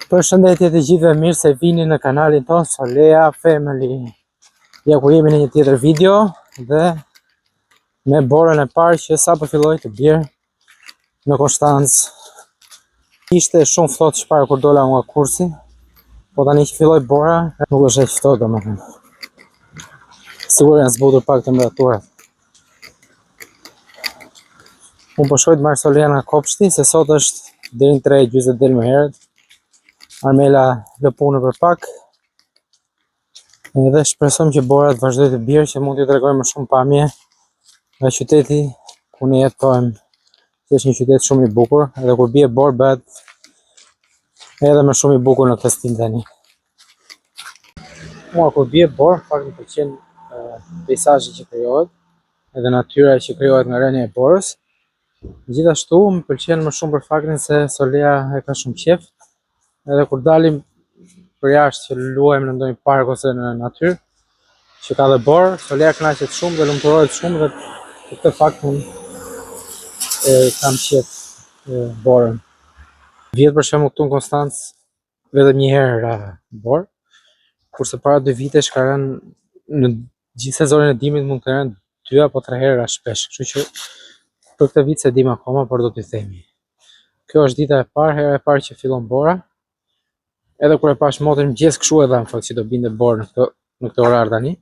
Përshëndetje të gjithëve, mirë se vini në kanalin tonë Solea Family. Ja ku jemi në një tjetër video dhe me borën e parë që sapo filloi të bjerë në Konstancë. Ishte shumë ftohtë çfarë kur dola nga kursi, po tani që filloi bora nuk është e ftohtë domethënë. Sigurisht janë zbutur pak temperaturat. Unë po shkoj të marr Solea nga kopshti se sot është deri në 3:40 del më herët. Armela lë punën për pak edhe shpresojmë që bora të vazhdoj të bjerë që mund t'ju tregoj më shumë pamje nga qyteti ku ne jetojmë, që është një qytet shumë i bukur edhe kur bie borë bëhet edhe më shumë i bukur në këtë stil tani. Mua kur bie borë, pak më pëlqen peizazhi që krijohet edhe natyra që krijohet nga rënja e borës. Gjithashtu më pëlqen më shumë për faktin se Solea e ka shumë qejf. Edhe kur dalim për jashtë që luajmë në ndonjë park ose në natyrë që ka dhe borë, Solea kënaqet shumë dhe lumturohet shumë dhe për këtë fakt unë kam qejf borën. Vjet për shembull këtu në Konstancë vetëm një herë ra borë, kurse para 2 vitesh ka rënë në gjithë sezonin e dimrit mund të rënë 2 apo 3 herë ra shpesh, kështu që për këtë vit se dim akoma, por do t'i themi. Kjo është dita e parë, hera e parë që fillon bora. Edhe kur e pash motën mëngjes kshu e dha në fakt që do binte borë në këtë orar tani.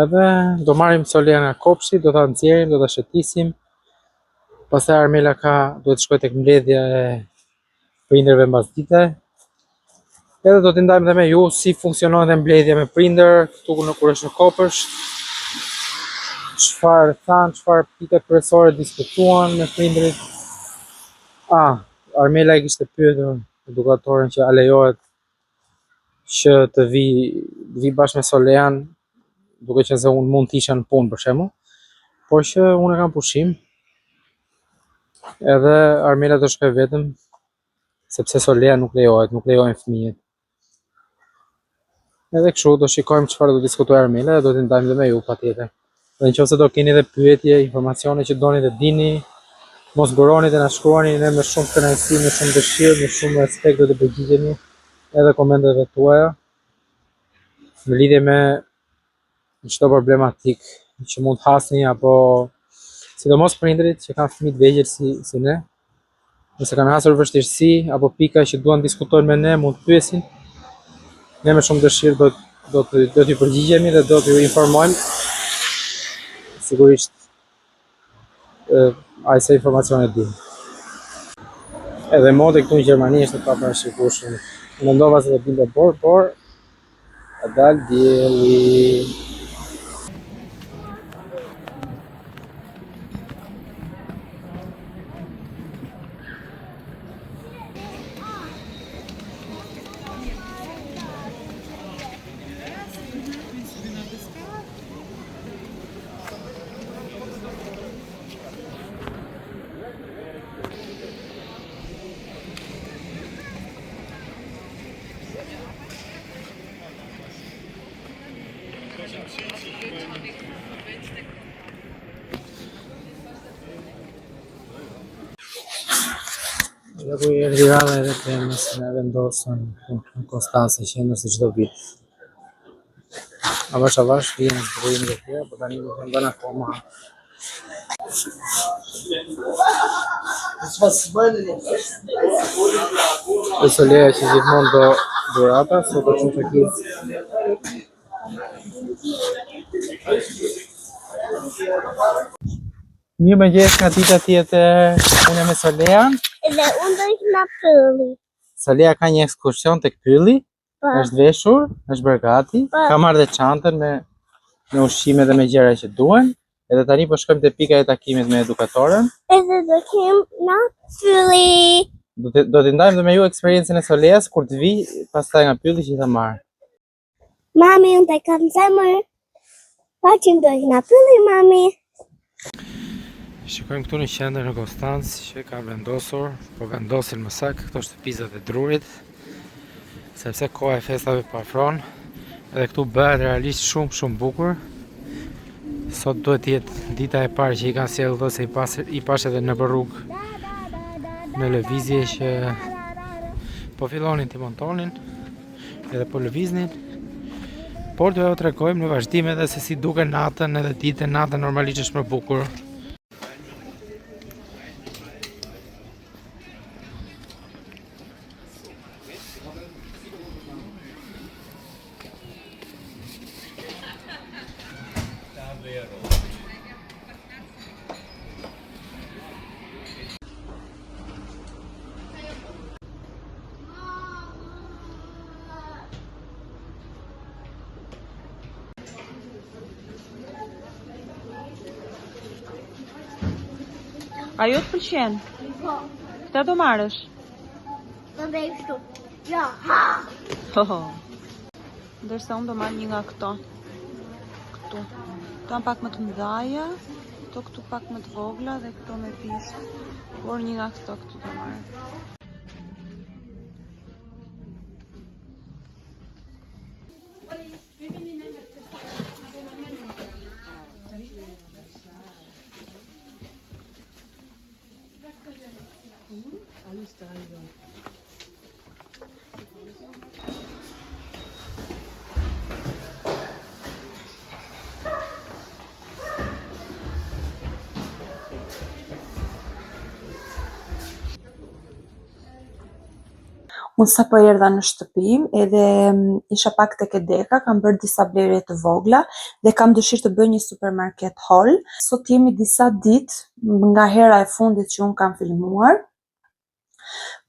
Edhe do marrim Solea nga kopshti, do ta nxjerrim, do ta shëtisim. Pastaj Armela duhet të shkojë tek mbledhja e prindërve mbas dite. Edhe do t'i ndajmë dhe me ju si funksionon dhe mbledhja me prindër këtu kur është në kopësht. Çfarë thanë, çfarë pika kryesore diskutuan me prindërit. Armela e kishte pyetur edukatoren që a lejohet që të vi bashkë me Solean, duke qenë se unë mund të isha në punë për shembull, por që unë e kam pushim. Edhe Armela do shkoj vetëm sepse Solea nuk lejojnë fëmijët. Edhe kështu do shikojmë çfarë do diskutojë Armela dhe do t'i ndajmë dhe me ju patjetër. Dhe nëse do keni edhe pyetje, informacione që doni të dini, mos guroni të na shkruani, ne me shumë kënaqësi, me shumë dëshirë, me shumë respekt do të përgjigjemi edhe komenteve tuaja në lidhje me çdo problematik që mund të hasni apo sidomos prindërit që kanë fëmijë të vegjël si ne. Nëse kanë hasur vështirësi apo pika që duan diskutojnë me ne, mund të pyesin. Ne me shumë dëshirë do t'ju përgjigjemi dhe do t'ju informojmë. Sigurisht ai se informacione din. Edhe mode këtu në Gjermani është pa parashikueshme. Mendova se do binte borë, por a dal dielli. Dhe ku i erdhirave edhe temës në vendosën në Konstancë që në si çdo vit. Avash vjen zbulimi dhe tjera, po tani nuk ndan akoma. Solea që gjithmonë do durata, sot është në fakiz. Mirë mëngjes nga dita tjetër, unë jam me Solean. Edhe unë do ishë në pylli. Solea ka një ekskursion tek pylli, është veshur, është bërë gati, ka marrë dhe çantën me ushqime dhe me gjëra që duhen. Edhe tani po shkojmë te pika e takimit me edukatoren. Edhe do kem në pylli. Do t'i ndajmë dhe me ju eksperiencën e Soleas kur të vi pastaj nga pylli që ta marr. Mami, unë të kam zemër. Pa që do ishë në pylli, mami. Shikojmë këtu në qendër në Konstancë që ka vendosur, po vendosin më saktë këto shtëpizat e drurit, sepse koha e festave po afron, edhe këtu bëhet realisht shumë bukur. Sot duhet të jetë dita e parë që i kanë sjellë se i pash edhe në rrugë në lëvizje që po fillonin të montonin edhe po lëviznin, por do t'ju tregojmë në vazhdim edhe se si duke natën edhe ditën. Natën normalisht është më bukur. Ajo të pëlqen? Po, Këta do marrësh? do bëj kështu. Ja, ha! Ndërsa unë do marrë një nga këto. Këtu. Këto janë pak më të mëdhaja, këto këtu pak më të vogla dhe këto me pishë. Por një nga këto këtu do marrë. Unë sa po erdha në shtëpi, edhe isha pak tek e deka, kam bërë disa blerje të vogla dhe kam dëshirë të bëj një supermarket haul. Sot jemi disa ditë nga hera e fundit që unë kam filmuar,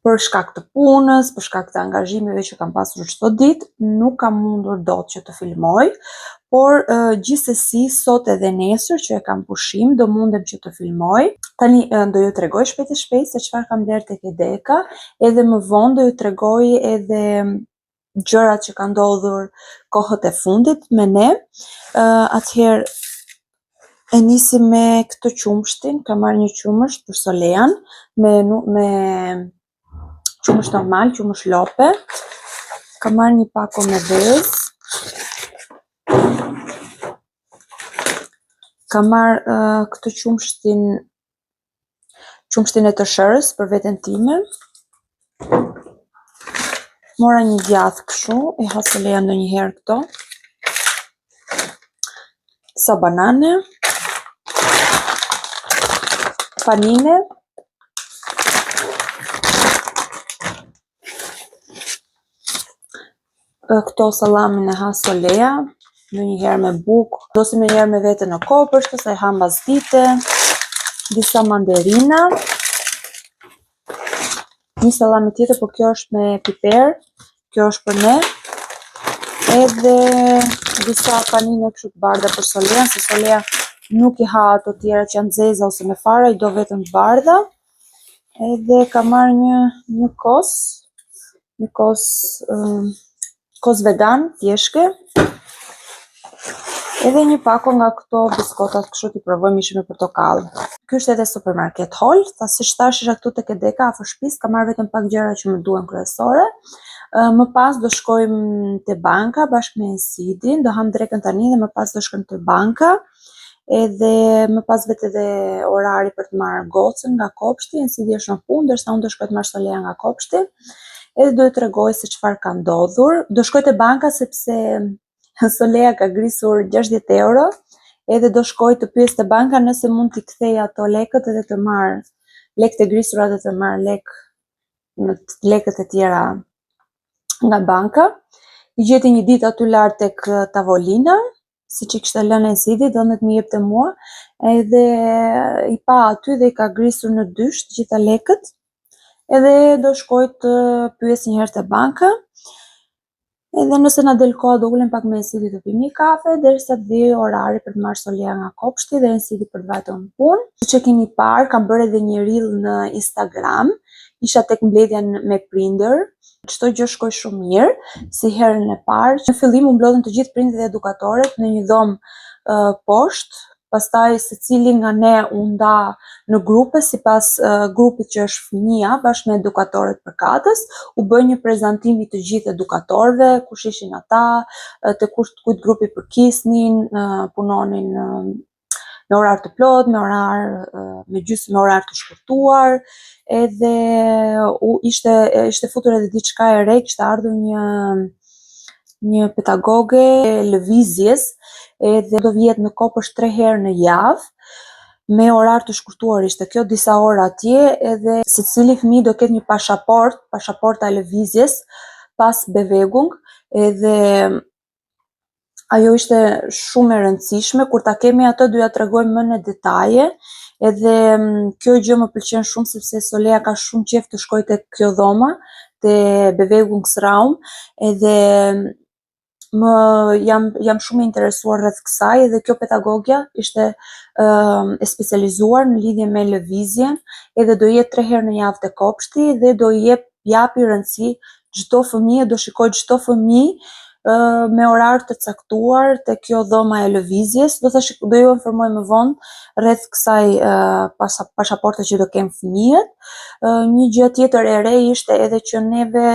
për shkak të punës, për shkak të angazhimeve që kam pasur çdo ditë, nuk kam mundur dot që të filmoj, por gjithsesi sot edhe nesër që e kam pushim do mundem që të filmoj. Tani do ju tregoj shpejt e shpejt se çfarë kam bler tek e deka, edhe më vonë do ju tregoj edhe gjërat që kanë ndodhur kohët e fundit me ne. Atëherë e nisim me këtë qumshtin, kam marrë një qumësht për Solean me qumësht normal, qumësht lope. Kam marrë një pako me vezë. Kam marrë këtë qumshtin e të shërës për veten time. Mora një djathë kështu, e ha Solea ndonjëherë këto. Sa banane. Panine. Këto sallamin e ha Solea, ndonjëherë me bukë, dosim ndonjëherë me vete në kopësht, ose e ha mbas dite. Disa mandarina. Një sallame tjetër, por kjo është me piper, kjo është për ne. Edhe disa panine kështu të bardha për Solean, se Solea nuk i ha ato tjera që janë zeza ose me fara, i do vetëm të bardha. Edhe ka marrë një kos vegan, tjeshke. Edhe një pako nga këto biskotat kështu t'i provojmë, ishin me portokallë. Ky është edhe supermarket haul, siç thash isha këtu tek e deka afër shtëpisë, kam marrë vetëm pak gjëra që më duhen kryesore. Më pas do shkojmë te banka bashkë me Ensidin, do ham drekën tani dhe më pas do shkojmë te banka. Edhe më pas vetë edhe orari për të marrë gocën nga kopshti. Ensidi është në punë, ndërsa unë do shkoj të marr Solea nga kopshti. Edhe do ju tregoj se çfarë ka ndodhur. Do shkoj te banka sepse Solea ka grisur 60 euro, edhe do shkoj të pyes te banka nëse mund t'i kthej ato lekët edhe të marr lekët e grisura dhe të marr lekët e tjera nga banka. I gjeti një ditë aty lart tek tavolina, siç i kishte lënë Ensidi, donte më jepte mua, edhe i pa aty dhe i ka grisur në dysh të gjitha lekët. Edhe do shkoj të pyes një herë te banka. Edhe nëse na del koha do ulem pak me Ensidi të pim një kafe, derisa të vijë orari për të marrë Solea nga kopshti dhe Ensidi për të vajtur në punë. Siç e keni parë, kam bërë edhe një reel në Instagram. Isha tek mbledhja me prindër. Çdo gjë shkoi shumë mirë, si herën e parë. Në fillim u mblodhen të gjithë prindërit dhe edukatorët në një dhomë poshtë. Pastaj secili nga ne u nda në grupe sipas grupit që është fëmia bashkë me edukatorët përkatës. U bë një prezantim i të gjithë edukatorëve, kush ishin ata, te kujt grupi përkisnin, punonin me orar të plot, me gjysmë orar të shkurtuar, edhe ishte futur edhe diçka e re, kishte ardhur një pedagoge lëvizjes, edhe do vjet në Kopësht 3 herë në javë, me orar të shkurtuar ishte kjo, disa orë atje, edhe secili fëmijë do ketë një pasaporta e lëvizjes pas bevegung, edhe ajo ishte shumë e rëndësishme. Kur ta kemi atë do ja tregoj më në detaje, edhe kjo gjë më pëlqen shumë sepse Solea ka shumë qejf të shkojë tek kjo dhoma, te Bewegungsraum, edhe jam shumë e interesuar rreth kësaj, edhe kjo pedagogja ishte e specializuar në lidhje me lëvizjen, edhe do jetë 3 herë në javë te Kopshti, dhe do japi rëndësi çdo fëmijë, do shikoj çdo fëmijë me orar të caktuar te kjo dhoma e lëvizjes. Do ju informoj më vonë rreth kësaj pasaporte që do kenë fëmijët. Një gjë tjetër e re ishte edhe që neve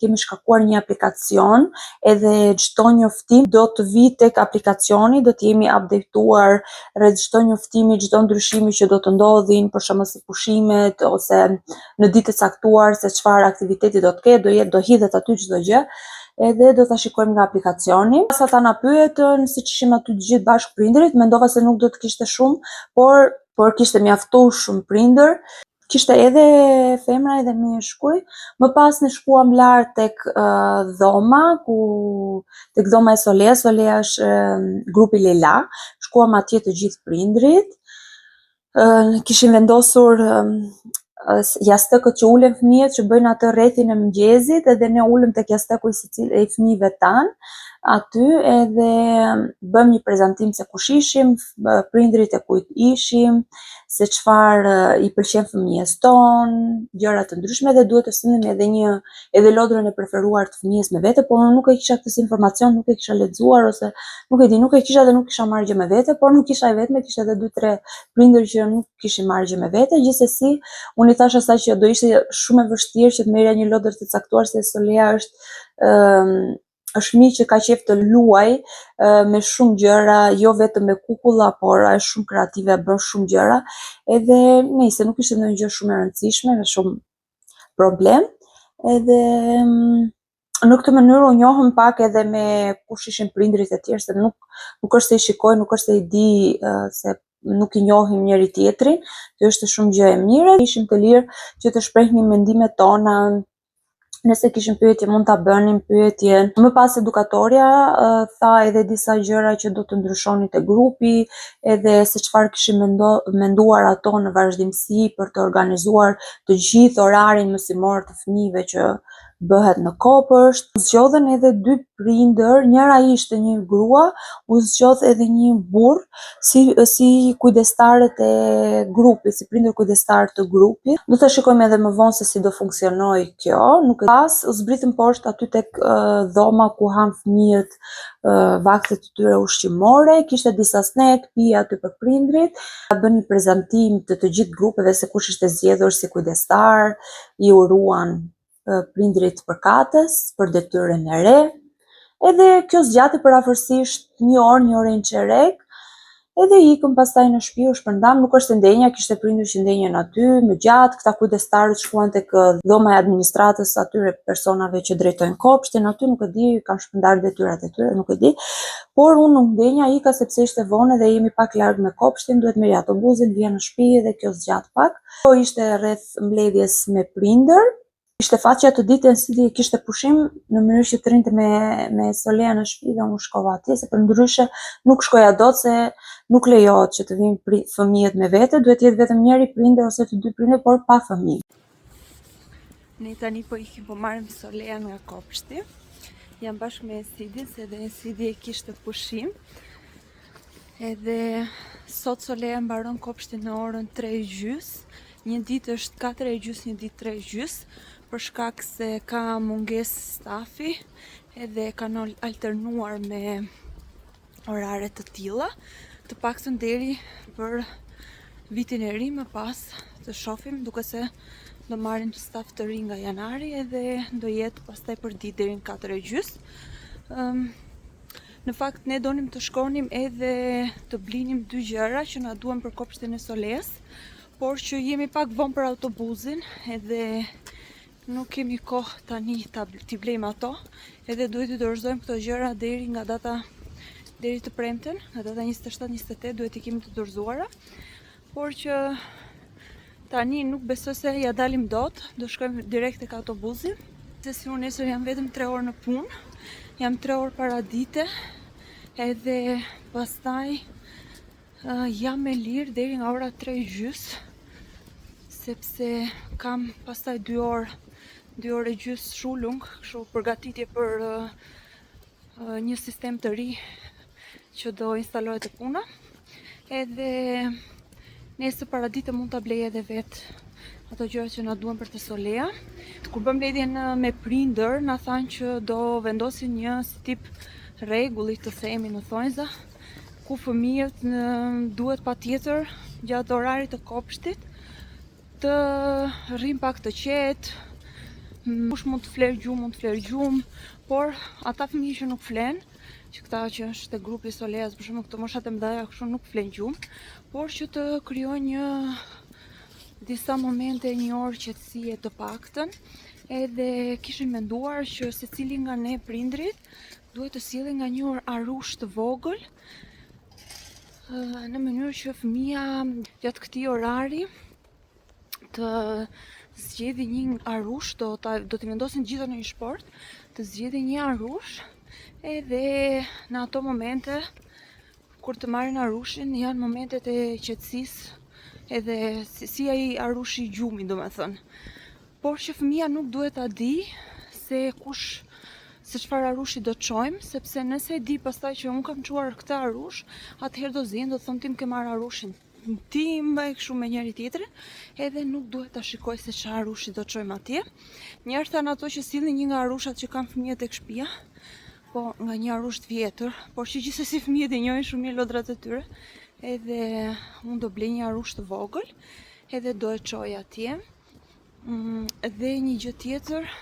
kemi shkarkuar një aplikacion, edhe çdo njoftim do të vi tek aplikacioni, do të jemi updateuar rreth çdo njoftimi, çdo ndryshimi që do të ndodhin, për shembull si pushimet ose në ditë të caktuar se çfarë aktiviteti do të ketë, do hidhet aty çdo gjë, edhe do ta shikojmë nga aplikacioni. Pas ata na pyetën, siç ishim aty të gjithë bashkë prindrit, mendova se nuk do të kishte shumë, por kishte mjaftuar shumë prindër. Kishte edhe femra edhe meshkuj. Më pas ne shkuam lart tek dhoma, tek dhoma e Soleas. Solea është grupi Leila. Shkuam atje të gjithë prindrit. Kishim vendosur jastëkët që ulen fëmijët, që bëjnë atë rrethin e mëngjesit, edhe ne ulëm tek jasteku i fëmijëve tanë aty, edhe bëm një prezantim se kush ishim, prindrit e kujt ishim, se çfarë i pëlqen fëmijës ton, gjëra të ndryshme, dhe duhet të sillim edhe lodrën e preferuar të fëmijës me vete, por unë nuk e kisha këtë informacion, nuk e kisha lexuar, ose nuk e di, nuk e kisha dhe nuk kisha marrë gjë me vete, por nuk kisha e vetme, kishte edhe 2-3 prindër që nuk kishin marrë gjë me vete. Gjithsesi, unë i thash asaj që do ishte shumë e vështirë që të merrja një lodër të caktuar, se Solea është fëmijë që ka qejf të luaj me shumë gjëra, jo vetëm me kukulla, por është shumë kreative, bën shumë gjëra, edhe nëse nuk ishte ndonjë gjë shumë e rëndësishme, me shumë problem, edhe në këtë mënyrë u njohëm pak edhe me kush ishin prindrit e tjerë, se nuk është se i shikoj, nuk është se i di, se nuk i njohim njëri tjetrin. Kjo është shumë gjë e mirë. Ishim të lirë që të shprehnim mendimet tona. Nëse kishim pyetje, mund ta bënim pyetjen. Më pas edukatorja tha edhe disa gjëra që do të ndryshonin te grupi, edhe se çfarë kishin menduar ato në vazhdimsi për të organizuar të gjithë orarin mësimor të fëmijëve që bëhet në Kopësht. U zgjodhen edhe 2 prindër, njëra ishte një grua, u zgjodh edhe një burr si kujdestarët e grupit, si prindër kujdestar të grupit. Do ta shikojmë edhe më vonë se si do funksionoj kjo. Pas u zbritëm poshtë aty tek dhoma ku han fëmijët vaktet e tyre ushqimore, kishte disa snack, pije aty për prindrit. Bën një prezantim të gjithë grupeve se kush ishte zgjedhur si kujdestar, i uruan prindrit përkatës për detyrën e re, edhe kjo zgjati për afërsisht 1 orë e çerek, edhe ikëm pastaj në shtëpi, u shpërndam. Nuk është se ndenja, kishte prindër që ndenjen aty më gjatë, këta kujdestarët shkuan tek dhoma e administratës atyre personave që drejtojnë Kopshtin, aty nuk e di, kanë shpërndar detyrat e tyre, nuk e di, por unë nuk ndenja, ika sepse ishte vonë dhe jemi pak larg me Kopshtin, duhet merr autobusin, vija në shtëpi, dhe kjo zgjat pak. Kjo ishte rreth mbledhjes me prindër. Ishte faqja të ditën si kishte pushim, në mënyrë që të rinte me Solea në shtëpi, dhe unë shkova atje, se përndryshe nuk shkoja dot, se nuk lejohet që të vinë fëmijët me vete, duhet jetë vetëm njëri prindër ose të 2 prindër, por pa fëmijë. Ne tani po ikim, po marrim Solea nga Kopshti. Jam bashkë me Esidin, se edhe Esidi e kishte pushim. Edhe sot Solea mbaron Kopshtin në orën 3:30. Një ditë është 4:30, një ditë 3:30, për shkak se ka mungesë stafi, edhe kanë alternuar me orare të tilla, të paktën deri për vitin e ri. Më pas të shohim, duke se do marrin staf të ri nga janari, edhe do jetë pastaj për ditë deri në 4:30. Në fakt ne donim të shkonim edhe të blinim 2 gjëra që na duan për kopshtin e Soles, por që jemi pak vonë për autobusin edhe nuk kemi kohë tani t'i blejmë ato, edhe duhet të dorëzojmë këto gjëra deri të premten, nga data 27-28 duhet i kemi të dorëzuara, por që tani nuk besoj se ja dalim dot, do shkojmë direkt tek autobusi, se si unë nesër jam vetëm 3 orë në punë, jam 3 orë para dite, edhe pastaj jam e lirë deri nga ora 3:30, sepse kam pastaj 2 orë e gjys shullung, kështu përgatitje për një sistem të ri që do instalohet e puna. Edhe nesër paradite mund ta blej edhe vet ato gjëra që na duan për të Solea. Kur bëm mbledhjen me prindër, na thanë që do vendosin një si tip rregulli të themi në thonjza, ku fëmijët duhet patjetër gjatë orarit të kopshtit të rrin pak të qetë. Kush mund të flerë gjumë, por ata fëmijë që nuk flen, që këta që është e grupi Soleas, për shembull këto moshat e mëdha kështu nuk flen gjumë, por që të krijojë disa momente, një orë qetësie të paktën, edhe kishin menduar që secili nga ne prindrit duhet të sjellë nga një arush të vogël, në mënyrë që fëmia gjatë këtij orari të zgjedhë një arush, do t'i vendosin gjitha në një shport, të zgjedhë një arush, edhe në ato momente kur të marrin arushin janë momentet e qetësisë, edhe si ai arushi i gjumit, domethënë. Por që fëmia nuk duhet ta di se çfarë arushi do të çojmë, sepse nëse e di pastaj që unë kam çuar këtë arush, atëherë do zihen, do thonë tim ke marr arushin tim e kështu me njëri tjetrin, edhe nuk duhet ta shikoj se çfarë arushi do të çojmë atje. Njerëz thanë ato që sillnin një nga arushat që kanë fëmijët tek shtëpia, po nga një arush të vjetër, por që gjithsesi fëmijët e njohin shumë mirë lodrat e tyre, edhe unë do blej një arush të vogël, edhe do e çoj atje. Dhe një gjë tjetër,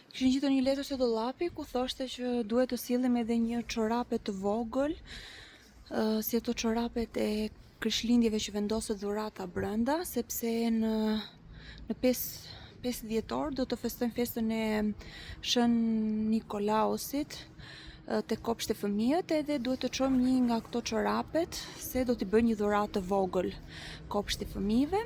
kishin gjetur një letër te dollapi ku thoshte që duhet të sillim edhe një çorape të vogël, si ato çorapet e Krishtlindjeve që vendoset dhurata brenda, sepse në 5 dhjetor do të festojmë festën e Shën Nikolausit te kopshti e fëmijët, edhe duhet të çojmë një nga këto çorapet, se do t'i bëj një dhuratë të vogël kopshti i fëmijëve.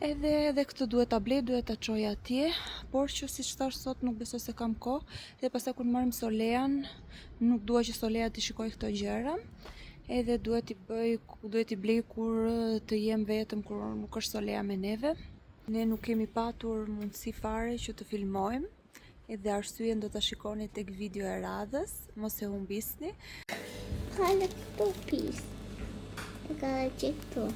Edhe këtë duhet ta blej, duhet ta çoj atje, por që siç thash sot nuk besoj se kam kohë, dhe pastaj kur marrim Solean, nuk dua që Solea të shikoj këto gjëra, edhe duhet i blej kur të jem vetëm, kur nuk është Solea me neve. Ne nuk kemi patur mundësi fare që të filmojmë, edhe arsyeën do ta shikoni tek video e radhës, mos e humbisni. Kale këtu pis. E ka që këtu.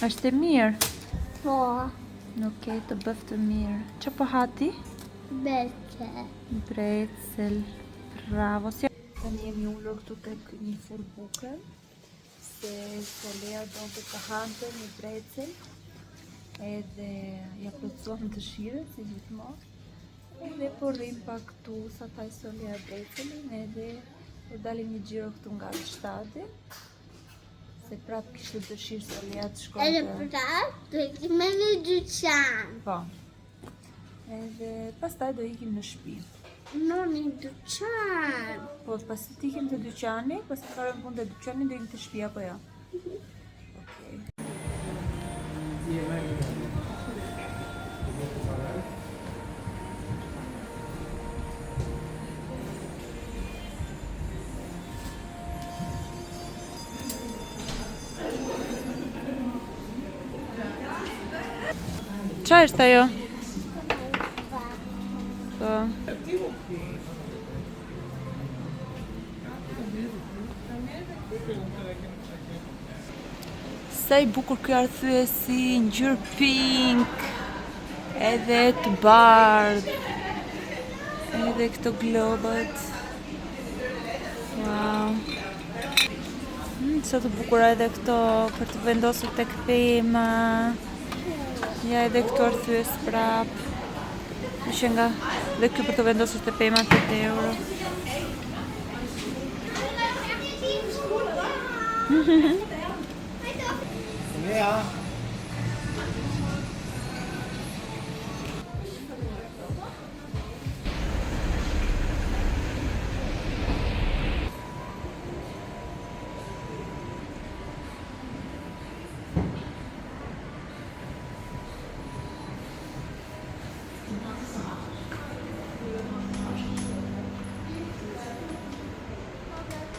Është e mirë? Po, Okej, të bëf të mirë. Që po hati? bete. Brecel. Bravo. Tani jemi ullur këtu tek një furrë buke, se Solea donte të hante një brecel, edhe ja plotësuam dëshirën si gjithmonë. Edhe po rrim pak këtu sa taj Solea brecelin, edhe po dalim një xhiro këtu nga shtati, se prap kishte dëshirë Solea të shkonte. Edhe prap, do ikim me në dyqan. Po. Edhe pastaj do ikim në shtëpi. Në një dyqan. Po, pasi të ikim të dyqani, pasi të farëm punë të dyqani, do ikim të shtëpia, po ja. Okej. Qa është ajo? Po. Sa i bukur ky arthyesi, ngjyrë pink, edhe të bardhë, edhe këto globët. Wow. Sa të bukura edhe këto për të vendosur tek pema. Ja edhe këtu arthyes prap. Që nga dhe ky për të vendosur te pema 8 euro.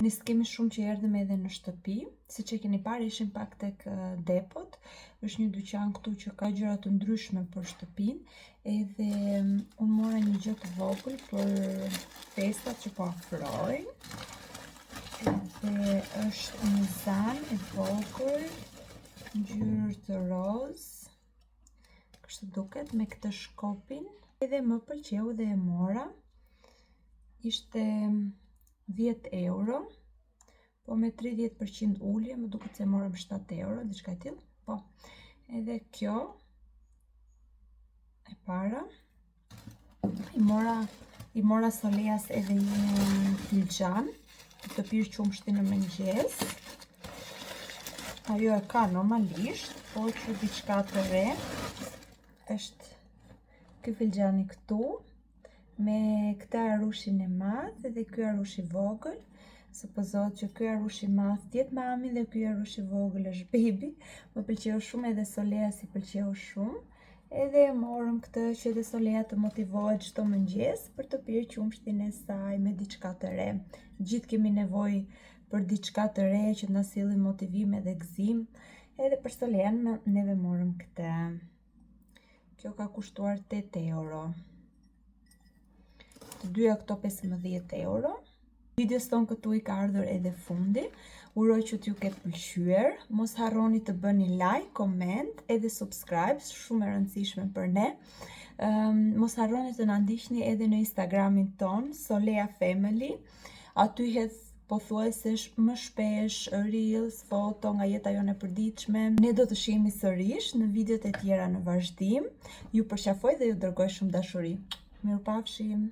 Nis kemi shumë që erdhëm edhe në shtëpi, si që keni parë ishim pak tek depot, është një dyqan këtu që ka gjëra të ndryshme për shtëpin, edhe unë mora një gjë të vogël për festat që po afrojnë, edhe është një zan e vogël, ngjyrë të roz, kështu duket me këtë shkopin, edhe më pëlqeu dhe e mora, ishte 10 euro, po me 30% ullje, më duket se morëm 7 euro, diçka e tillë. Po. Edhe kjo e para. I mora Soleas edhe një filxhan, të pirë qumshti në mëngjes. Ajo e ka normalisht, po që diçka të re. Është ky filxhani këtu, me këta arushin e madh dhe ky arush i vogël. Supozohet që ky arush i madh tjetë mami dhe ky arush i vogël është bebi. Më pëlqeu shumë edhe Solea si pëlqeu shumë. Edhe e morëm këtë që edhe Solea të motivohet çdo mëngjes për të pirë qumshtin e saj me diçka të re. Gjithë kemi nevojë për diçka të re që na sillin motivim edhe gëzim. Edhe për Solean neve morëm këtë. Kjo ka kushtuar 8 euro. Të dyja këto 15 euro. Videos tonë këtu i ka ardhur edhe fundi. Uroj që t'ju ketë pëlqyer. Mos harroni të bëni like, comment edhe subscribe, shumë e rëndësishme për ne. Mos harroni të na ndiqni edhe në Instagramin ton, Solea Family. Aty hedh pothuajse më shpesh reels, foto nga jeta jone e përditshme. Ne do të shihemi sërish në videot e tjera në vazhdim. Ju përqafoj dhe ju dërgoj shumë dashuri. Mirupafshim.